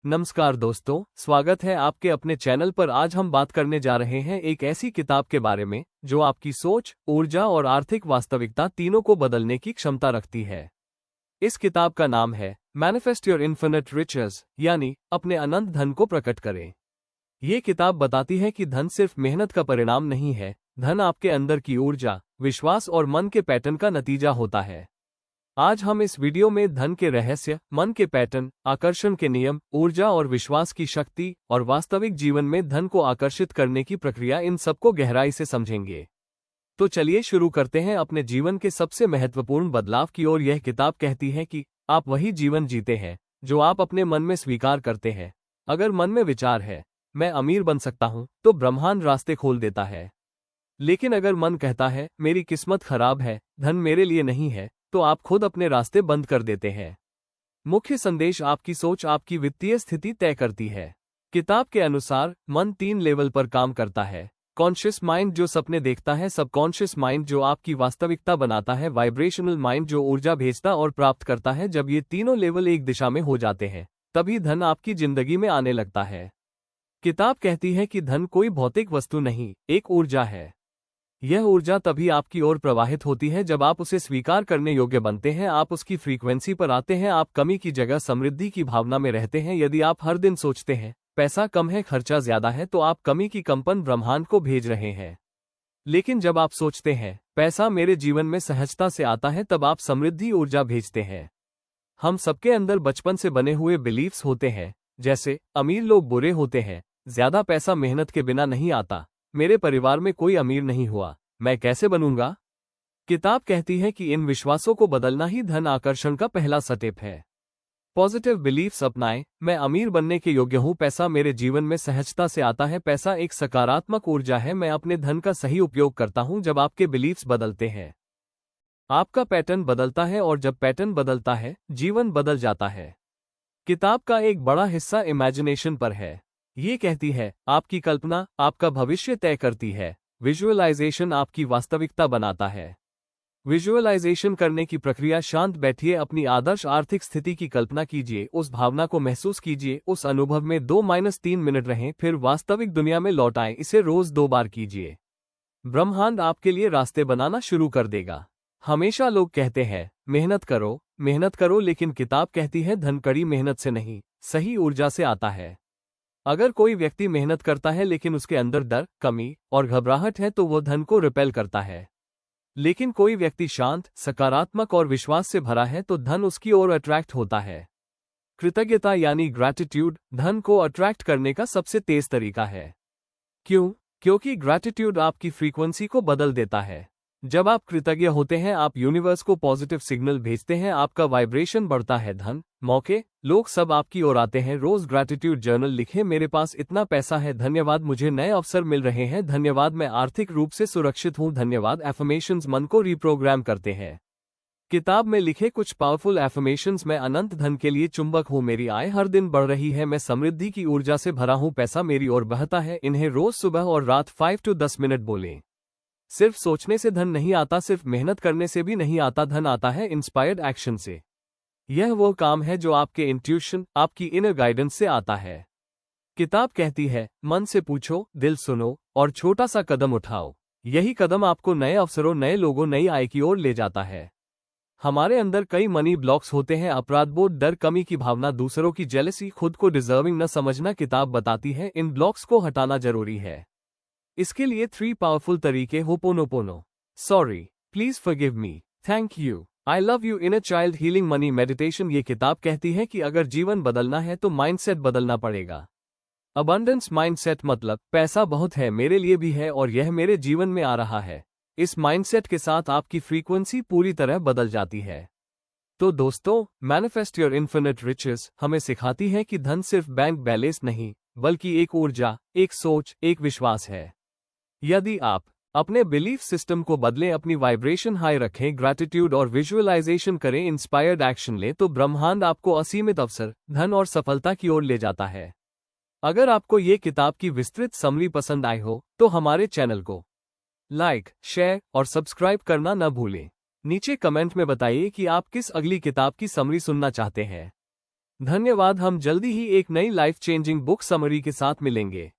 नमस्कार दोस्तों, स्वागत है आपके अपने चैनल पर। आज हम बात करने जा रहे हैं एक ऐसी किताब के बारे में जो आपकी सोच, ऊर्जा और आर्थिक वास्तविकता तीनों को बदलने की क्षमता रखती है। इस किताब का नाम है मैनिफेस्ट योर इन्फिनिट रिचेस, यानी अपने अनंत धन को प्रकट करें। ये किताब बताती है कि धन सिर्फ मेहनत का परिणाम नहीं है, धन आपके अंदर की ऊर्जा, विश्वास और मन के पैटर्न का नतीजा होता है। आज हम इस वीडियो में धन के रहस्य, मन के पैटर्न, आकर्षण के नियम, ऊर्जा और विश्वास की शक्ति और वास्तविक जीवन में धन को आकर्षित करने की प्रक्रिया, इन सबको गहराई से समझेंगे। तो चलिए शुरू करते हैं अपने जीवन के सबसे महत्वपूर्ण बदलाव की ओर। यह किताब कहती है कि आप वही जीवन जीते हैं जो आप अपने मन में स्वीकार करते हैं। अगर मन में विचार है, मैं अमीर बन सकता हूं, तो ब्रह्मांड रास्ते खोल देता है। लेकिन अगर मन कहता है, मेरी किस्मत खराब है, धन मेरे लिए नहीं है, तो आप खुद अपने रास्ते बंद कर देते हैं। मुख्य संदेश: आपकी सोच आपकी वित्तीय स्थिति तय करती है। किताब के अनुसार मन 3 लेवल पर काम करता है। कॉन्शियस माइंड जो सपने देखता है, सबकॉन्शियस माइंड जो आपकी वास्तविकता बनाता है, वाइब्रेशनल माइंड जो ऊर्जा भेजता और प्राप्त करता है। जब ये तीनों लेवल एक दिशा में हो जाते हैं, तभी धन आपकी जिंदगी में आने लगता है। किताब कहती है कि धन कोई भौतिक वस्तु नहीं, एक ऊर्जा है। यह ऊर्जा तभी आपकी ओर प्रवाहित होती है जब आप उसे स्वीकार करने योग्य बनते हैं, आप उसकी फ्रीक्वेंसी पर आते हैं, आप कमी की जगह समृद्धि की भावना में रहते हैं। यदि आप हर दिन सोचते हैं, पैसा कम है, खर्चा ज्यादा है, तो आप कमी की कंपन ब्रह्मांड को भेज रहे हैं। लेकिन जब आप सोचते हैं, पैसा मेरे जीवन में सहजता से आता है, तब आप समृद्धि ऊर्जा भेजते हैं। हम सबके अंदर बचपन से बने हुए बिलीफ्स होते हैं, जैसे अमीर लोग बुरे होते हैं, ज्यादा पैसा मेहनत के बिना नहीं आता, मेरे परिवार में कोई अमीर नहीं हुआ, मैं कैसे बनूंगा। किताब कहती है कि इन विश्वासों को बदलना ही धन आकर्षण का पहला स्टेप है। पॉजिटिव बिलीफ्स अपनाएं। मैं अमीर बनने के योग्य हूं, पैसा मेरे जीवन में सहजता से आता है, पैसा एक सकारात्मक ऊर्जा है, मैं अपने धन का सही उपयोग करता हूं। जब आपके बिलीफ्स बदलते हैं, आपका पैटर्न बदलता है, और जब पैटर्न बदलता है, जीवन बदल जाता है। किताब का एक बड़ा हिस्सा इमेजिनेशन पर है। ये कहती है, आपकी कल्पना आपका भविष्य तय करती है, विजुअलाइजेशन आपकी वास्तविकता बनाता है। विजुअलाइजेशन करने की प्रक्रिया: शांत बैठिए, अपनी आदर्श आर्थिक स्थिति की कल्पना कीजिए, उस भावना को महसूस कीजिए, उस अनुभव में 2-3 मिनट रहें, फिर वास्तविक दुनिया में लौट आएं। इसे रोज 2 बार कीजिए। ब्रह्मांड आपके लिए रास्ते बनाना शुरू कर देगा। हमेशा लोग कहते हैं, मेहनत करो, लेकिन किताब कहती है, धन कड़ी मेहनत से नहीं, सही ऊर्जा से आता है। अगर कोई व्यक्ति मेहनत करता है लेकिन उसके अंदर डर, कमी और घबराहट है, तो वो धन को रिपेल करता है। लेकिन कोई व्यक्ति शांत, सकारात्मक और विश्वास से भरा है, तो धन उसकी ओर अट्रैक्ट होता है। कृतज्ञता यानी ग्रैटिट्यूड धन को अट्रैक्ट करने का सबसे तेज तरीका है। क्यों? क्योंकि ग्रैटिट्यूड आपकी फ्रीक्वेंसी को बदल देता है। जब आप कृतज्ञ होते हैं, आप यूनिवर्स को पॉजिटिव सिग्नल भेजते हैं, आपका वाइब्रेशन बढ़ता है। धन, मौके, लोग सब आपकी ओर आते हैं। रोज ग्रैटिट्यूड जर्नल लिखें। मेरे पास इतना पैसा है, धन्यवाद, मुझे नए अवसर मिल रहे हैं, धन्यवाद, मैं आर्थिक रूप से सुरक्षित हूं, धन्यवाद। एफर्मेशंस मन को रिप्रोग्राम करते हैं। किताब में लिखे कुछ पावरफुल एफर्मेशंस: मैं अनंत धन के लिए चुंबक हूं, मेरी आय हर दिन बढ़ रही है, मैं समृद्धि की ऊर्जा से भरा हूं, पैसा मेरी ओर बहता है। इन्हें रोज सुबह और रात 5 to 10 मिनट बोलें। सिर्फ सोचने से धन नहीं आता, सिर्फ मेहनत करने से भी नहीं आता, धन आता है इंस्पायर्ड एक्शन से। यह वो काम है जो आपके इंट्यूशन, आपकी इनर गाइडेंस से आता है। किताब कहती है, मन से पूछो, दिल सुनो और छोटा सा कदम उठाओ। यही कदम आपको नए अवसरों, नए लोगों, नई आय की ओर ले जाता है। हमारे अंदर कई मनी ब्लॉक्स होते हैं: अपराध बोध, डर, कमी की भावना, दूसरों की जेलसी, खुद को डिजर्विंग न समझना। किताब बताती है, इन ब्लॉक्स को हटाना जरूरी है। इसके लिए 3 पावरफुल तरीके: ho'oponopono, sorry, please forgive me, thank you, I love you, inner child healing, money meditation. ये किताब कहती है कि अगर जीवन बदलना है तो माइंडसेट बदलना पड़ेगा। अबंडेंस माइंडसेट मतलब पैसा बहुत है, मेरे लिए भी है और यह मेरे जीवन में आ रहा है। इस माइंडसेट के साथ आपकी फ्रीक्वेंसी पूरी तरह बदल जाती है। तो दोस्तों, मैनिफेस्ट योर इन्फिनिट रिचेस हमें सिखाती है कि धन सिर्फ बैंक बैलेंस नहीं, बल्कि एक ऊर्जा, एक सोच, एक विश्वास है। यदि आप अपने बिलीफ सिस्टम को बदलें, अपनी वाइब्रेशन हाई रखें, ग्रैटिट्यूड और विजुअलाइजेशन करें, इंस्पायर्ड एक्शन लें, तो ब्रह्मांड आपको असीमित अवसर, धन और सफलता की ओर ले जाता है। अगर आपको ये किताब की विस्तृत समरी पसंद आई हो, तो हमारे चैनल को लाइक, शेयर और सब्सक्राइब करना न भूलें। नीचे कमेंट में बताइए कि आप किस अगली किताब की समरी सुनना चाहते हैं। धन्यवाद। हम जल्दी ही एक नई लाइफ चेंजिंग बुक समरी के साथ मिलेंगे।